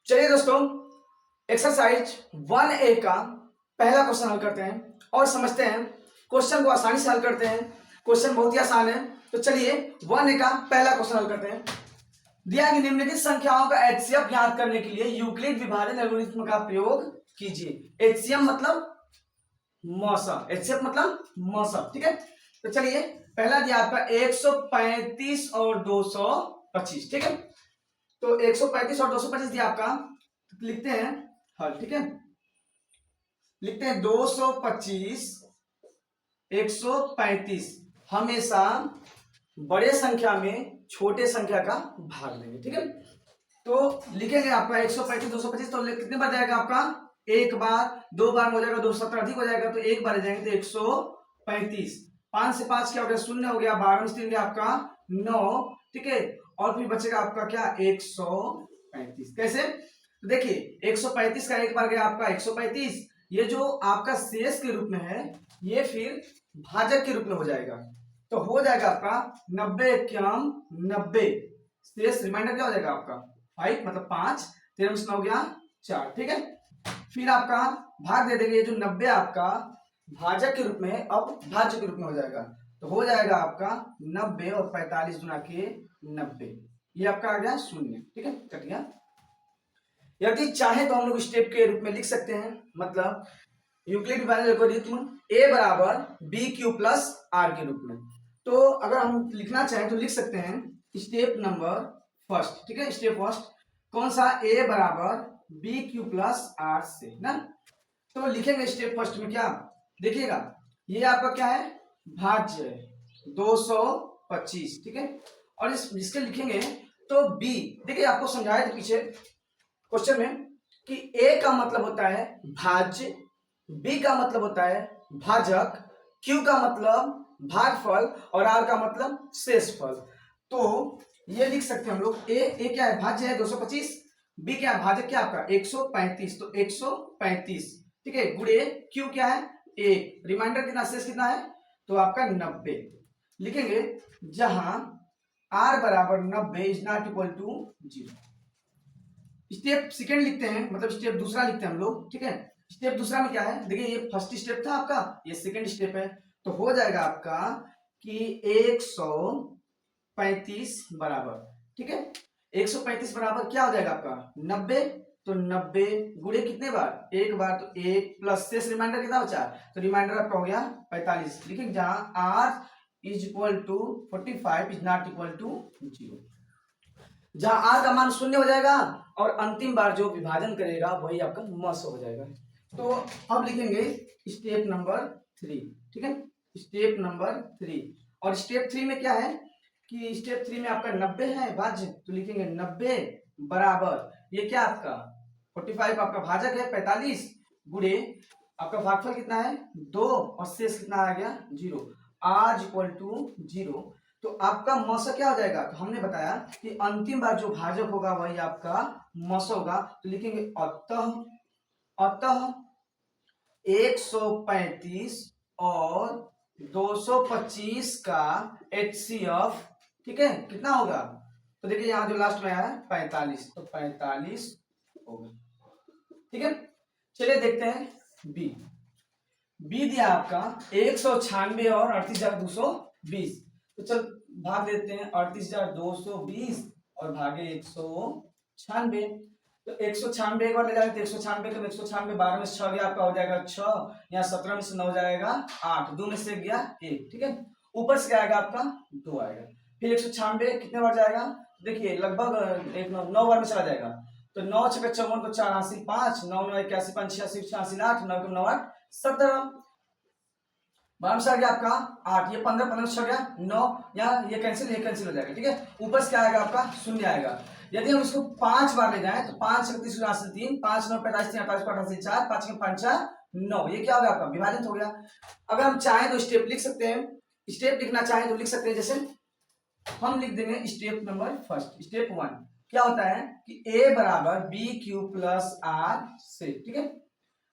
चलिए दोस्तों, exercise 1A का पहला क्वेश्चन हल करते हैं और समझते हैं। क्वेश्चन को आसानी से हल करते हैं। क्वेश्चन बहुत ही आसान है। तो चलिए 1A का पहला क्वेश्चन हल करते हैं। दिया गया निम्नलिखित संख्याओं का एचसीएफ ज्ञात करने के लिए यूक्लिड विभाजन एल्गोरिथ्म का प्रयोग कीजिए। एचसीएफ मतलब मौसम, एचसीएफ मतलब मौसम, ठीक है। तो चलिए पहला दिया आपका 135 और 225, ठीक है। तो 135 और 225 दिया आपका, तो लिखते हैं हल, ठीक है। लिखते हैं 225 135 हमेशा बड़े संख्या में छोटे संख्या का भाग लेंगे, ठीक है। तो लिखेंगे आपका 135 225, तो कितने बार जाएगा आपका, एक बार, दो बार में हो जाएगा, 217 अधिक हो जाएगा, तो एक बार जाएंगे तो 135। 5 से 5 क्या हो गया, 0 हो गया। 12 में से 3 गया आपका 9, ठीक है। और फिर बचेगा आपका क्या, 135। कैसे, तो देखिए 135 का एक बार गया आपका 135, ये जो आपका शेष के रूप में है ये फिर भाजक के रूप में हो जाएगा, तो हो जाएगा आपका 90 क्यम 90, शेष रिमाइंडर क्या हो जाएगा आपका 5, मतलब 5, 13 में से 9 गया 4, ठीक है। फिर आपका भाग दे देंगे, ये जो 90 आपका भाजक के रूप में है अब भाज्य के रूप में हो जाएगा, तो हो जाएगा आपका 90 और 45 गुना के 90, ये आपका आ गया 0, ठीक है, कट गया। यदि चाहे तो हम लोग स्टेप के रूप में लिख सकते हैं, मतलब यूक्लिड विभाजन एल्गोरिथ्म ए बराबर बी क्यू प्लस आर के रूप में। तो अगर हम लिखना चाहें तो लिख सकते हैं स्टेप नंबर फर्स्ट, ठीक है। स्टेप फर्स्ट कौन सा, ए बराबर बी क्यू प्लस आर से ना। तो लिखेंगे स्टेप फर्स्ट में क्या, देखिएगा ये आपका क्या है, भाज्य 225, ठीक है। और इसके लिखेंगे तो बी, देखिए आपको समझाया था पीछे क्वेश्चन में कि ए का मतलब होता है भाज्य, बी का मतलब होता है भाजक, क्यू का मतलब भागफल और आर का मतलब शेषफल। तो ये लिख सकते हैं हम लोग, ए क्या है, भाज्य है 225, बी क्या है, भाजक क्या आपका 135, तो 135, ठीक है, गुणे क्यू क्या है 1, रिमाइंडर कितना, शेष कितना है, तो आपका 90 लिखेंगे, जहां आर बराबर 90 is not equal to 0। Step second लिखते हैं, मतलब स्टेप दूसरा लिखते हैं हम लोग, ठीक है। स्टेप दूसरा में क्या है, देखिए ये फर्स्ट स्टेप था आपका, ये सेकेंड स्टेप है, तो हो जाएगा आपका कि 135 बराबर, ठीक है, 135 बराबर क्या हो जाएगा आपका 90, तो 90 गुणे कितने बार, एक बार, तो एक प्लस शेष रिमाइंडर कितना बचा, तो रिमाइंडर आपका हो गया 45, लिखेंगे जहां R is equal to 45 is not equal to 0, जहां आर का मान 0 हो जाएगा और अंतिम बार जो विभाजन करेगा वही आपका मस हो जाएगा। तो अब लिखेंगे स्टेप नंबर 3, ठीक है, स्टेप नंबर 3। और स्टेप 3 में क्या है कि स्टेप 3 में आपका 90 है भाज्य, तो लिखेंगे 90 बराबर, ये क्या आपका 45 आपका भाजक है 45, गुणे आपका भागफल कितना है 2 और शेष कितना आ गया 0, आर इक्वल टू 0। तो आपका मस क्या हो जाएगा, तो हमने बताया कि अंतिम बार जो भाजक होगा वही आपका मस होगा, तो लिखेंगे अतः 135 और 225 का एचसीएफ, ठीक है, कितना होगा, तो देखिए यहां जो लास्ट में आया है 45, तो 45 होगा, ठीक है। चलिए देखते हैं बी। बी दिया आपका 196 और 38,220, तो चल भाग देते हैं 38,220 और भागे 196, तो 196 एक बार ले जाएंगे तो 196, तो 196 12 में से 6 गया आपका हो जाएगा 6, यहाँ 17 में से 9 जाएगा 8, 2 में से गया 1, ठीक है। ऊपर से क्या आएगा आपका 2 आएगा, फिर 196 कितने बार जाएगा, देखिए लगभग एक 9 बार में चला जाएगा, तो 9 6 54, तो 4 80 5, 9 9 81 5 86 86 8, 9 9 8 17, 12 से आ गया आपका 8, ये 15 15 से गया 9, यहाँ ये कैंसिल हो जाएगा, ठीक है। ऊपर से क्या आएगा आपका 0 आएगा। यदि हम इसको 5 बार ले जाएं तो 5 31 3, 5 9 45 3 28 88 4, 5 के 5 9, ये क्या होगा आपका विभाजित हो गया। अगर हम चाहें तो स्टेप लिख सकते हैं, स्टेप लिखना चाहें तो लिख सकते हैं, जैसे हम लिख देंगे स्टेप नंबर फर्स्ट, स्टेप 1 क्या होता है कि ए बराबर बी क्यू प्लस आर से, ठीक है।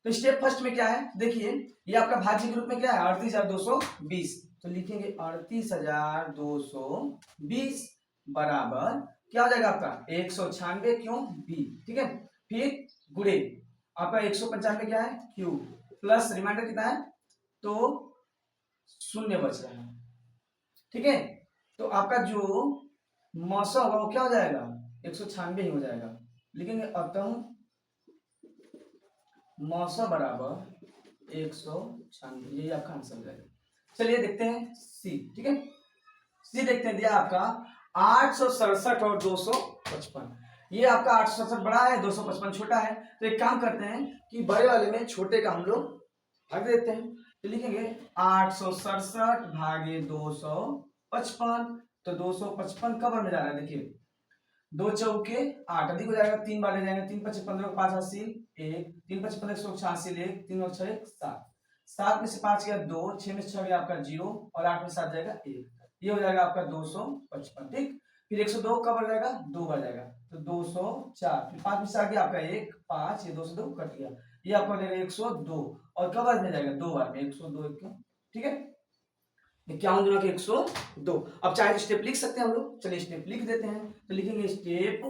तो स्टेप फर्स्ट में क्या है, देखिए ये आपका भाज्य के रूप में क्या है 38,220, तो लिखेंगे 38,220 बराबर क्या हो जाएगा आपका 196 क्यों बी, ठीक है। फिर गुड़े आपका 195 क्या है क्यूब, प्लस रिमाइंडर कितना है, तो शून्य बच रहा है। ठीक है, तो आपका जो मौसा होगा वो क्या हो जाएगा, 196 ही हो जाएगा। लिखेंगे अतः मौसा बराबर 196, यही आपका आंसर हो जाएगा। चलिए देखते हैं सी। ठीक है, सी देखते हैं, दिया आपका 867 और 255। ये आपका 867 बड़ा है, 255 छोटा है। तो एक काम करते हैं कि बड़े वाले में छोटे का हम लोग भाग देते हैं। तो लिखेंगे 867 भागे 255। तो 255 कब में जा रहा है, देखिए 2 चौके 8, अधिक हो जाएगा, 3 बार ले जाएंगे, 3 पच्चीस 15, 5 80 1, 3 पच्चीस 15 186 1, 3 और 6 7, 7 में से 5 गया 2, 6 में से 6 गया आपका 0 और 8 में 7 जाएगा 1, ये हो जाएगा आपका 255। ठीक, फिर 102 कब बढ़ जाएगा, 2 बढ़ जाएगा, तो 204, फिर 5 में से आ गया आपका 1 5, ये 2 से 2 कट गया, ये आपका हो जाएगा 102 और कब बार में जाएगा, 2 बार में, 102 1। ठीक है, 51 गुना के 102। अब चाहे तो स्टेप लिख सकते हैं हम लोग, चलिए स्टेप लिख देते हैं। तो लिखेंगे स्टेप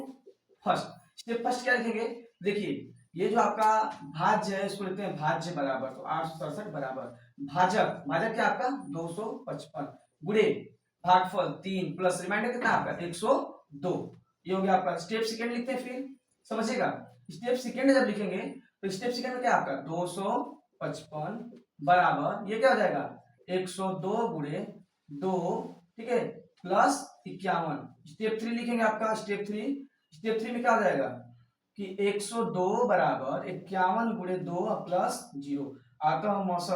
फर्स्ट। स्टेप फर्स्ट क्या लिखेंगे, देखिए ये जो आपका भाज्य है इसको लिखते हैं भाज्य बराबर, तो 867 बराबर भाजक, भाजक क्या आपका 255 गुणे भागफल 3 प्लस रिमाइंडर कितना आपका 102, ये हो गया आपका। स्टेप सेकंड लिखते हैं, फिर समझिएगा स्टेप सेकंड जब लिखेंगे तो स्टेप सेकंड में क्या आपका 255 बराबर ये क्या हो जाएगा 102 गुणे 2, ठीक है, प्लस 51। स्टेप 3 लिखेंगे आपका, स्टेप 3 में क्या हो जाएगा कि 102 बराबर 51 गुणे 2 प्लस 0, अतः मौसा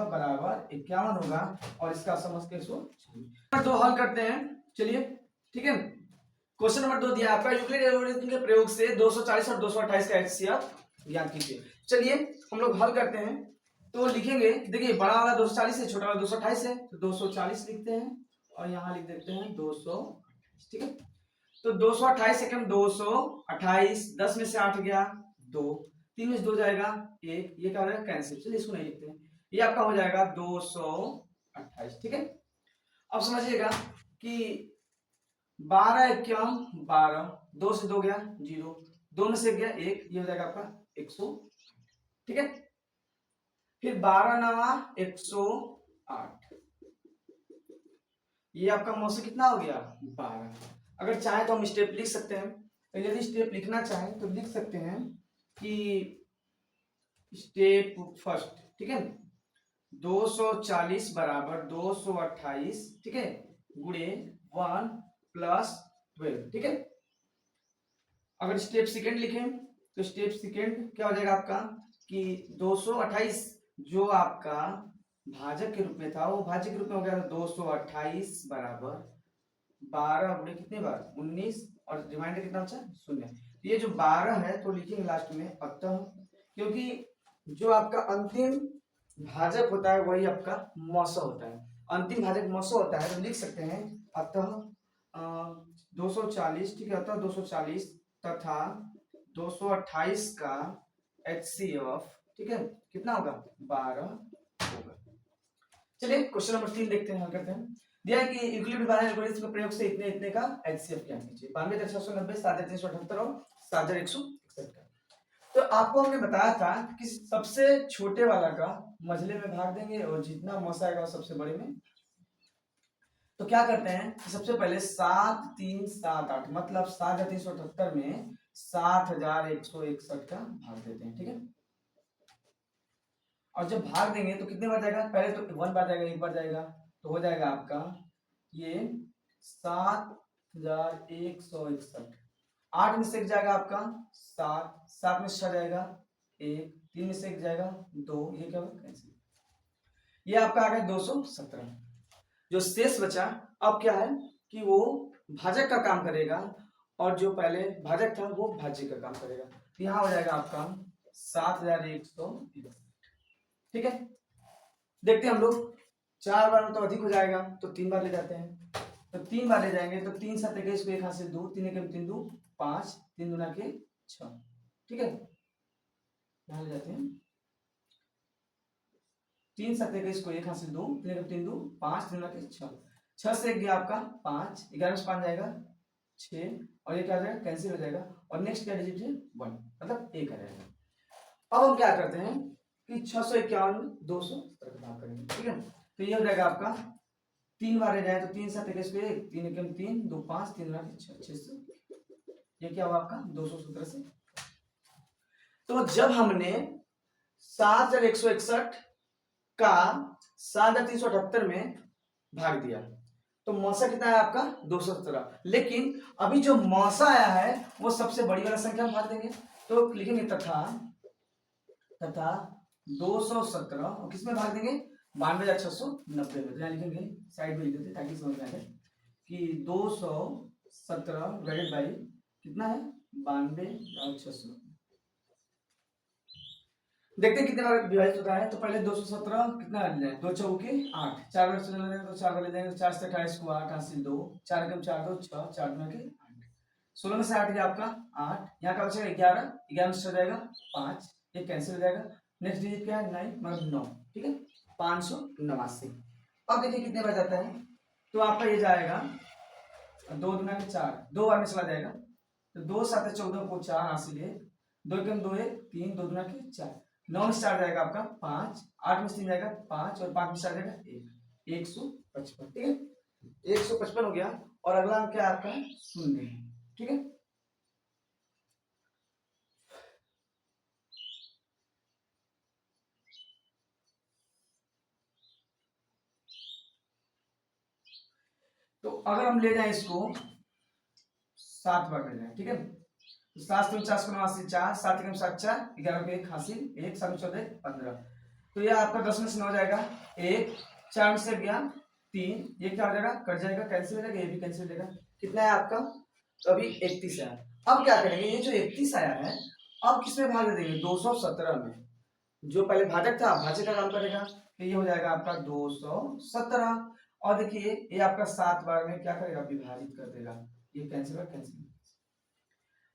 बराबर 51 होगा और इसका समझ के 106 दो हल करते हैं। चलिए ठीक है, क्वेश्चन नंबर 2 दिया आपका, यूक्लिड एल्गोरिथम के प्रयोग से 240 और 228 का एचसीएफ ज्ञात कीजिए। चलिए हम लोग हल करते हैं। तो लिखेंगे, देखिए बड़ा वाला 240 है, छोटा वाला 228 है, तो 240 लिखते हैं और यहाँ लिख देते हैं 200। ठीक है, तो 228 से कम 228, 10 में से 8 गया 2, 3 में से 2 जाएगा 1, ये क्या हो जाएगा कैंसिल, चलिए इसको नहीं लिखते हैं, ये आपका हो जाएगा 228। ठीक है, अब समझिएगा कि 12 एकम 12, 2 से 2 गया 0, 2 में से गया 1, ये हो जाएगा आपका 100। ठीक है, फिर 12 नवा 108, ये आपका मौसम कितना हो गया 12। अगर चाहे तो हम स्टेप लिख सकते हैं, तो यदि स्टेप लिखना चाहें तो लिख सकते हैं कि स्टेप फर्स्ट, ठीक है, 240 बराबर 228, ठीक है, गुणे 1 प्लस 12। ठीक है, अगर स्टेप सेकंड लिखें तो स्टेप सेकंड क्या हो जाएगा आपका कि 228 जो आपका भाजक के रूप में था वो भाज्य के रूप में हो गया, 228 बराबर 12 गुणे कितने बार 19 और रिमाइंडर कितना बचा 0। ये जो 12 है तो लिखेंगे लास्ट में अतः, क्योंकि जो आपका अंतिम भाजक होता है वही आपका मौसा होता है, अंतिम भाजक मौसा होता है, तो लिख सकते हैं अतः 240, ठीक है, अतः 240 तथा 228 का HCF, ठीक है, कितना होगा 12 होगा। चलिए क्वेश्चन नंबर 3 देखते हैं, हल करते हैं। दिया है कि यूक्लिड बाइनरी एल्गोरिथम के प्रयोग से इतने इतने का HCF ज्ञात कीजिए। 92,690, 7,378 और 7,161 का। तो आपको हमने बताया था कि सबसे छोटे वाला का मझले में भाग देंगे और जितना मौसा आएगा सबसे बड़े में। तो क्या करते हैं, सबसे पहले 7 3 7 8 मतलब 7,378 में 7,161 का भाग देते हैं। ठीक है, और जब भाग देंगे तो कितने बार जाएगा, पहले तो 1 बार जाएगा, 1 बार जाएगा, तो हो जाएगा आपका ये 7,161। 8 में से एक जाएगा आपका 7, 7 में से 6 जाएगा 1, 3 में से एक जाएगा 2, ये क्या होगा कैंसिल, ये आपका आ गया 217। जो शेष बचा अब क्या है कि वो भाजक का काम करेगा और जो पहले भाजक था वो भाज्य का काम करेगा, तो यहाँ हो जाएगा आपका 7,161। ठीक है, देखते हैं हम लोग, 4 बार में तो अधिक हो जाएगा तो 3 बार ले जाते हैं, तो 3 बार ले जाएंगे तो 3 7 21 को एक हाथ से 2, 3 1 3 2 5, 3 दूना के 6। ठीक है, यहाँ ले जाते हैं 3 7 21 को एक हाथ से 2, 3 1 3 2 5, 3 दूना के 6, 6 से 1 गया आपका 5, 11 में से 5 जाएगा 6 और ये क्या हो जाएगा, कैंसिल हो जाएगा और नेक्स्ट क्या डिजिट है 1, मतलब 1 आ जाएगा। अब हम क्या करते हैं कि 651 200 भाग करेंगे, ठीक है। तो ये हो जाएगा आपका 3 बार रह जाए तो 3 7 21 1 3 एकम 3 2 5 3 6 600, ये क्या हुआ आपका 217 से। तो जब हमने 7161 का 7378 में भाग दिया तो मौसा कितना है आपका 217, लेकिन अभी जो मौसा आया है वो सबसे बड़ी वाला संख्या में भाग देंगे। तो लिखेंगे तथा 217 और किसमें भाग देंगे 92,690 में। तो यहाँ लिखेंगे साइड में लिख देते ताकि समझ में आ जाए कि 217 डिवाइडेड बाई कितना है 92,600। देखते हैं कितने बार विभाजित होता है। तो पहले 217 कितना ले जाए 2 चौके 8, 4 बार चले जाएंगे तो 4 बार ले जाएंगे तो 4 से 28 को 8 हासिल 2, 4 कम 4 2 6, 4 2 के 8, 16 में से 8 गया आपका 8, यहाँ का बचेगा 11, 11 में से हो जाएगा 5, ये कैंसिल हो जाएगा। नेक्स्ट डिजिट क्या है 9 मतलब 9, ठीक है 589। अब देखिए कितने बार जाता है। तो आपका ये जाएगा 2 दूना के 4, 2 बार में चला जाएगा तो 2 7 14 को 4 हासिल 1, 2 कम 2 1 3, 2 दूना के 4, 9 में से 4 जाएगा आपका 5, 8 में से 3 जाएगा 5 और 5 में से 4 जाएगा 1, 155, ठीक है 155 हो गया। और अगला अंक क्या आपका 0 है, ठीक है। तो अगर हम ले जाए इसको 7 बार ले जाए, ठीक है तो 7 से 49 को 89 4, 7 के 7 4, 11 के 1 हासिल 1, 7 14 15। तो ये आपका 10 में से 9 जाएगा 1, 4 में से गया 3, ये क्या हो जाएगा कट जाएगा कैंसिल हो जाएगा, ये भी कैंसिल हो जाएगा। कितना है आपका तो अभी 31 आया। अब क्या करेंगे ये जो 31 आया है अब किसमें भाग दे देंगे 217 में। जो पहले भाजक था भाजक का काम करेगा तो ये हो जाएगा आपका 217 और देखिए ये आपका 7 बार में क्या करेगा विभाजित कर देगा, ये कैंसिल और कैंसिल।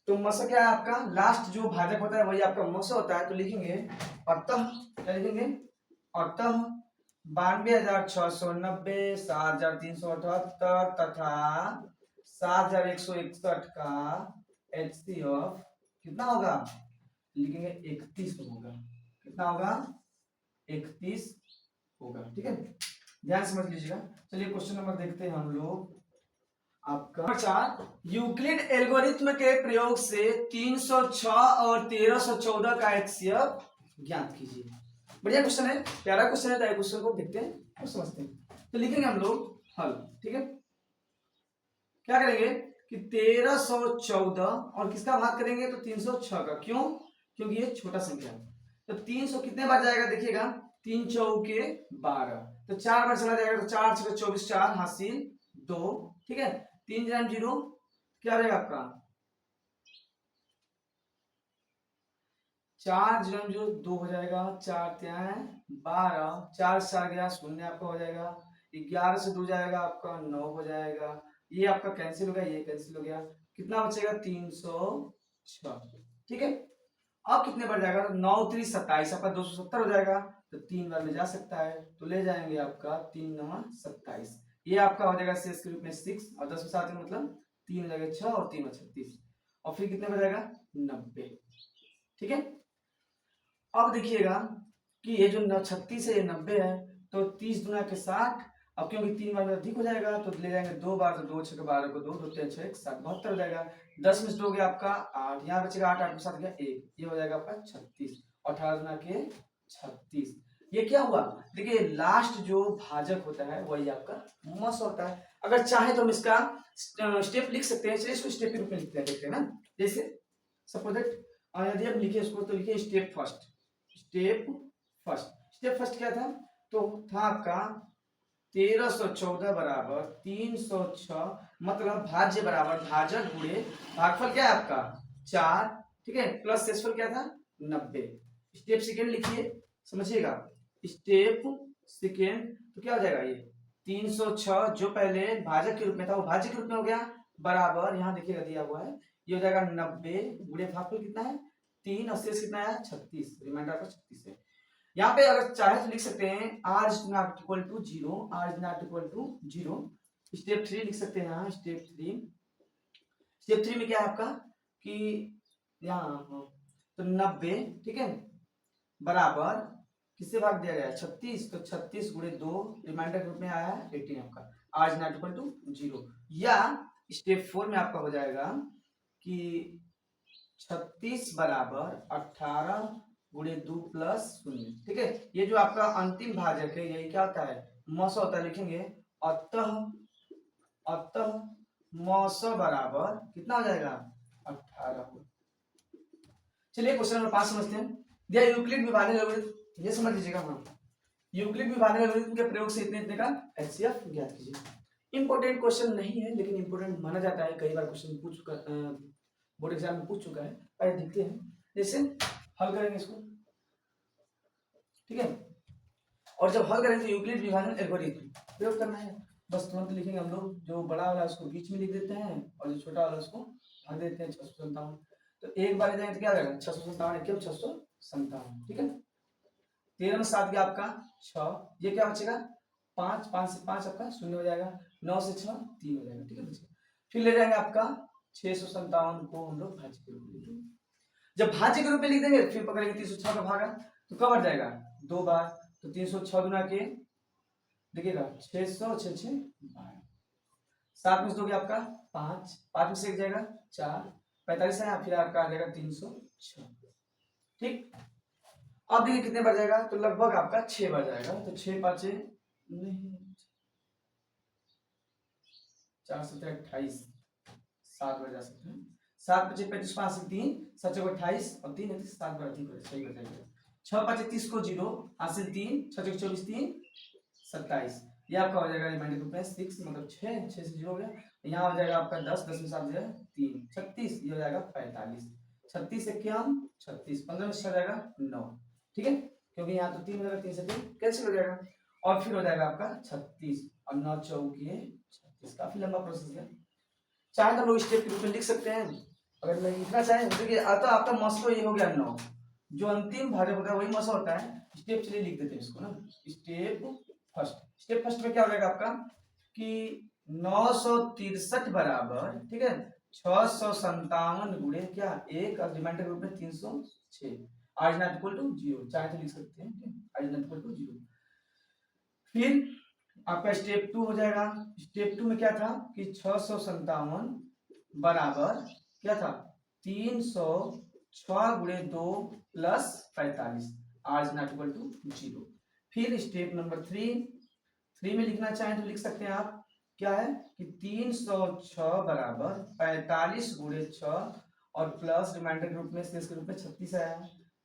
तो मस क्या है आपका लास्ट जो भाजक होता है वही आपका मस होता है। तो लिखेंगे अतः क्या लिखेंगे अतः 92,690 7,378 तथा 7,161 का HCF कितना होगा लिखेंगे 31 होगा। कितना होगा 31 होगा, ठीक है ध्यान समझ लीजिएगा। चलिए क्वेश्चन नंबर देखते हैं हम लोग आपका 4, यूक्लिड एल्गोरिथ्म के प्रयोग से 306 और 1314 का HCF ज्ञात कीजिए। बढ़िया क्वेश्चन है, प्यारा क्वेश्चन है, तो क्वेश्चन को देखते हैं और समझते हैं। तो लिखेंगे हम लोग हल, ठीक है क्या करेंगे कि 1314 और किसका भाग करेंगे तो 306 का, क्यों क्योंकि ये छोटा संख्या है। तो 300 कितने बार जाएगा देखिएगा 3 चौके 12, तो 4 बार चला जाएगा तो 4 6 24 4 हासिल 2, ठीक है 3 जन 0 क्या रहेगा आपका 4 जन 0 2 हो जाएगा, 4 3 12, 4 से 4 गया 0 आपका हो जाएगा, 11 से 2 जाएगा आपका 9 हो जाएगा, ये आपका कैंसिल हो गया ये कैंसिल हो गया, कितना बचेगा 306, ठीक है। अब कितने बार जाएगा 9 3 27 आपका 270 हो जाएगा, तो 3 बार में जा सकता है तो ले जाएंगे आपका 3 9 27, ये आपका हो जाएगा शेष के रूप में 6 और 10 में 7 मतलब 3 हो जाएगा 6 और 3 36 और फिर कितने बार जाएगा 90, ठीक है। अब देखिएगा कि ये जो 36 है ये 90 है तो 30 गुना के 60, अब क्योंकि 3 बार में अधिक हो जाएगा तो ले जाएंगे 2 बार तो 2 6 12 को 2 2 3 6 7 72 हो जाएगा, 10 में से 2 हो गया आपका 8, यहाँ बचेगा 8 8 के साथ गया 1, ये हो जाएगा आपका 36, 18 गुना के 36। ये क्या हुआ देखिए लास्ट जो भाजक होता है वही आपका मस होता है। अगर चाहे तो हम इसका स्टेप लिख सकते हैं, चलिए इसको स्टेप के रूप में लिखते हैं ना, जैसे सपोज दैट यदि आप लिखिए इसको तो लिखिए स्टेप फर्स्ट, स्टेप फर्स्ट क्या था तो था आपका 1314 बराबर 306 मतलब भाज्य बराबर भाजक गुणे भागफल क्या है आपका 4, ठीक है प्लस शेषफल क्या था 90। स्टेप सेकेंड लिखिए समझिएगा, स्टेप सेकेंड तो क्या हो जाएगा ये 306 जो पहले भाजक के रूप में था वो भाज्य के रूप में हो गया बराबर यहाँ देखिएगा दिया हुआ है ये हो जाएगा 90 गुणे भागफल कितना है 3 और शेष कितना है 36, रिमाइंडर का 36 है। यहाँ पे अगर चाहे तो लिख सकते हैं r is not equal to 0, r is not equal to 0। Step 3 लिख सकते हैं यहाँ स्टेप 3 स्टेप 3 में क्या है आपका कि यहाँ तो 90, ठीक है, बराबर किससे भाग दिया गया 36, तो 36 गुणे 2 रिमाइंडर रूप में आया है 18 आपका, आज नॉट इक्वल टू 0। या स्टेप 4 में आपका हो जाएगा कि 36 बराबर 18 गुणे 2 प्लस 0, ठीक है। ये जो आपका अंतिम भाजक है यही क्या होता है, मौसा होता है, लिखेंगे अतः अतः मौसा बराबर कितना हो जाएगा 18। चलिए क्वेश्चन नंबर 5 समझते हैं। दिया यूक्लिड विभाजन एल्गोरिथम, ये समझ लीजिएगा। हाँ, यूक्लिड विभाजन एल्गोरिथम के प्रयोग से इतने इतने का एचसीएफ ज्ञात कीजिए। इंपॉर्टेंट क्वेश्चन नहीं है लेकिन इंपॉर्टेंट माना जाता है, कई बार क्वेश्चन पूछ चुका, बोर्ड एग्जाम में पूछ चुका है। पहले देखते हैं जैसे हल करेंगे इसको, ठीक है। और जब हल करेंगे तो यूक्लिड विभाजन एल्गोरिथम प्रयोग करना है, बस तुरंत लिखेंगे हम लोग। जो बड़ा वाला उसको बीच में लिख देते हैं और जो छोटा वाला उसको भाग देते हैं 657। तो एक बार जाएंगे तो क्या रहेगा 657 क्यों 657, ठीक है। 13 में 7 गया आपका 6, ये क्या बचेगा 5, 5 से 5 आपका 0 हो जाएगा, 9 से 6 3 हो जाएगा, ठीक है बच्चे। फिर ले जाएंगे आपका 657 को हम लोग भाज्य के रूप में लिखेंगे। जब भाज्य के रूप में लिख देंगे फिर पकड़ेंगे 306 का भागा, तो कब हट जाएगा 2 बार, तो 306 गुना के देखिएगा 600 6 6 12, 7 में से 2 गया आपका 5, 5 में से 1 जाएगा 4, 45 है, फिर आपका आ जाएगा 306, ठीक। अब देखिए कितने बढ़ जाएगा, तो लगभग आपका 6 बढ़ जाएगा, तो 6 5 नहीं 4 7 28, 7 बढ़ जा सकते हैं, 7 5 35 5 से 3 7 चौक 28 और 3 है 7 बार अधिक हो सही हो जाएगा। 6 5 30 को 0, हासिल 3, 6 चौक 24 3 27, ये आपका हो जाएगा रिमाइंडर ग्रुप में 6, मतलब 6 6 से 0 हो गया। यहाँ हो जाएगा आपका 10, 10 में 7 हो जाएगा 3, 36, ये हो जाएगा 45, 36 से क्या 36, 15 में 6 हो जाएगा 9, ठीक है, क्योंकि यहाँ तो 3 हो जाएगा, 3 से 3 कैंसिल हो जाएगा, और फिर हो जाएगा आपका 36 और 9 चौके 36। काफी लंबा प्रोसेस है, चाहे तो लोग स्टेप के रूप में लिख सकते हैं, अगर मैं लिखना चाहे। देखिए आता आपका मसला ये हो गया 9, जो अंतिम भाजक होता है वही मसला होता है। स्टेप चलिए लिख देते हैं इसको ना, स्टेप फर्स्ट में क्या हो जाएगा आपका कि 963 बराबर, ठीक है, 657 गुणे क्या 1 और रिमाइंडर रूप में 306, आज नॉट इक्वल टू 0, चाहे तो लिख सकते हैं आज नॉट इक्वल टू 0। फिर आपका स्टेप 2 हो जाएगा। स्टेप 2 में क्या था कि 657 बराबर क्या था 306 गुणे 2 प्लस 45, आज नॉट इक्वल टू 0। फिर स्टेप नंबर 3 में लिखना चाहें तो लिख सकते हैं आप, क्या है कि 306 बराबर 45 गुणे 6 और प्लस रिमाइंडर रूप में शेष के रूप में 36 आया,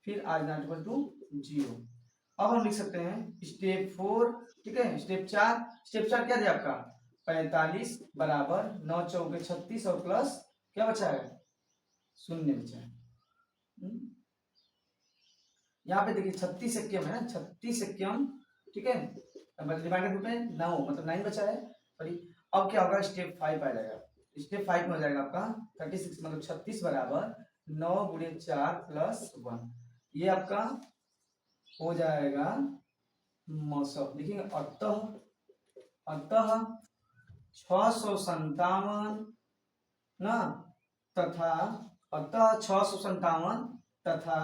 फिर आज नॉट इक्वल टू 0। अब हम लिख सकते हैं स्टेप 4, ठीक है। स्टेप 4 क्या दिया आपका 45 बराबर 9 चौके 36 और प्लस क्या बचा है 0 बचा है। यहाँ पे देखिए 36 एक्यम है, 36 एक्यम, ठीक है, रिमाइंडर ग्रुप में 9 मतलब 9 बचा है। अब क्या होगा स्टेप 5 आ जाएगा। स्टेप 5 में हो जाएगा आपका 36 मतलब 36 बराबर 9 गुणे 4 प्लस 1, ये आपका हो जाएगा मौसम। लिखेंगे अतः 657 ना तथा अतः 657 तथा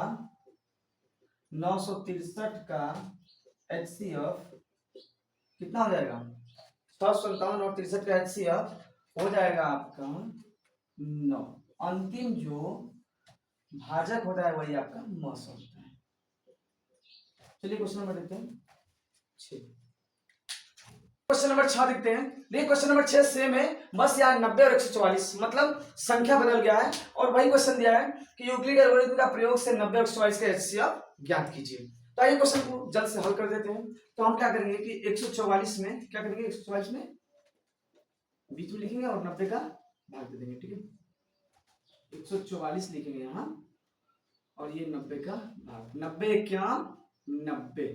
963 का HCF कितना हो जाएगा 657 और 63 का HCF हो जाएगा आपका 9। अंतिम जो भाजक होता है वही आपका मौसम होता है। चलिए क्वेश्चन नंबर देखते हैं 6। क्वेश्चन नंबर 6 देखते हैं। देखिए क्वेश्चन नंबर 6 सेम है, बस यहाँ 90 और 144 मतलब संख्या बदल गया है और वही क्वेश्चन दिया है कि यूक्लिड एल्गोरिथम का प्रयोग से 90 और 144 का HCF ज्ञात कीजिए। तो आइए क्वेश्चन को जल्द से हल कर देते हैं। तो हम क्या करेंगे कि 144 में क्या करेंगे, 144 में बीच में लिखेंगे और 90 का भाग दे देंगे, ठीक है। 144 लिखेंगे यहाँ और ये 90 का भाग, 90 क्या 90,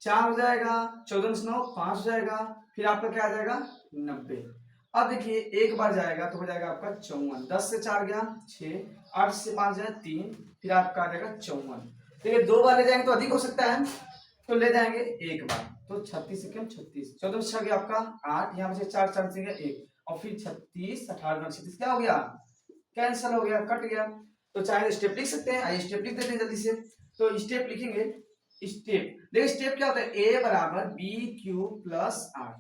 4 हो जाएगा, 14 से 9 5 हो जाएगा, फिर आपका क्या आ जाएगा 90। अब देखिए एक बार जाएगा तो हो जाएगा आपका 54, 10 से 4 गया 6, 8 से 5 जाए 3, फिर आपका आ जाएगा 54। देखिए 2 बार ले जाएंगे तो अधिक हो सकता है, तो ले जाएंगे एक बार, तो 36 से 36, 14 से 6 गया आपका 8, यहाँ पे 4 4 से गया 1 और फिर 36 18 36 क्या हो गया कैंसिल हो गया, कट गया। तो चाहे स्टेप लिख सकते हैं, आइए स्टेप लिख देते हैं जल्दी से। तो स्टेप लिखेंगे, स्टेप देखिए स्टेप क्या होता है, ए बराबर बी क्यू प्लस आर।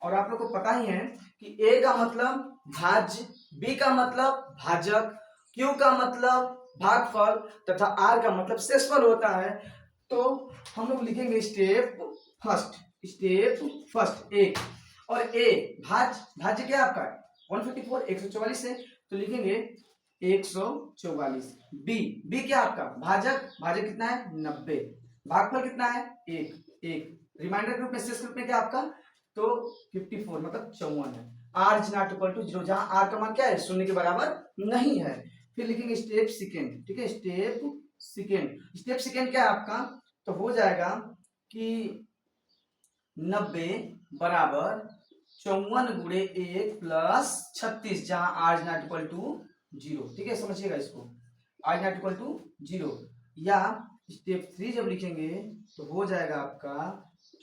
और आप लोग को पता ही है कि ए का मतलब भाज्य, बी का मतलब भाजक, क्यू का मतलब भागफल तथा आर का मतलब शेषफल होता है। तो हम लोग लिखेंगे स्टेप फर्स्ट, स्टेप फर्स्ट एक, और ए भाज्य क्या है आपका 154 144 है, तो लिखेंगे 144। बी क्या आपका भाजक, भाजक कितना है 90, भागफल कितना है एक एक, रिमाइंडर ग्रुप में शेष ग्रुप में क्या आपका तो 54 मतलब 54 है। R is not equal to 0, जहां आर का मान क्या है शून्य के बराबर नहीं है। फिर लिखेंगे स्टेप सेकेंड, ठीक है स्टेप सेकेंड, स्टेप सेकेंड क्या है आपका, तो हो जाएगा कि 90 बराबर 54 गुणे 1 प्लस 36, जहां R is not equal to 0, ठीक है समझिएगा इसको, R is not equal to 0। या स्टेप 3 जब लिखेंगे तो हो जाएगा आपका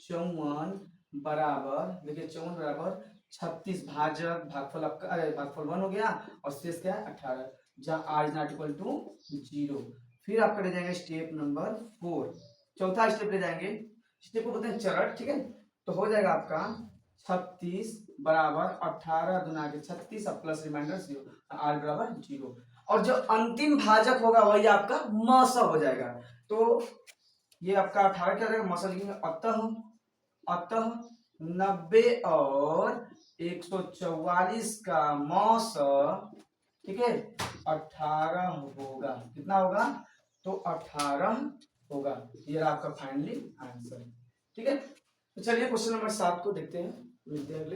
54 बराबर, देखिए 54 बराबर 36 भाजक, भागफल आपका अरे भागफल 1 हो गया और शेष क्या है 18, जहां R is not equal to 0। फिर आपका ले जाएंगे स्टेप नंबर 4, चौथा स्टेप ले जाएंगे, स्टेप को बोलते हैं चरण, ठीक है। तो हो जाएगा आपका 36 बराबर 18 दुना के 36 और प्लस रिमाइंडर 0, आर बराबर 0। और जो अंतिम भाजक होगा वही आपका मौसा हो जाएगा। तो ये आपका 18 क्या रहेगा मौसा लिखेंगे, अतः 90 और 144 का मौसा, ठीक है 18 होगा, कितना होगा तो 18 होगा। ये रहा आपका फाइनली आंसर, ठीक है। तो चलिए क्वेश्चन नंबर 7 को देखते हैं, मिलते हैं अगले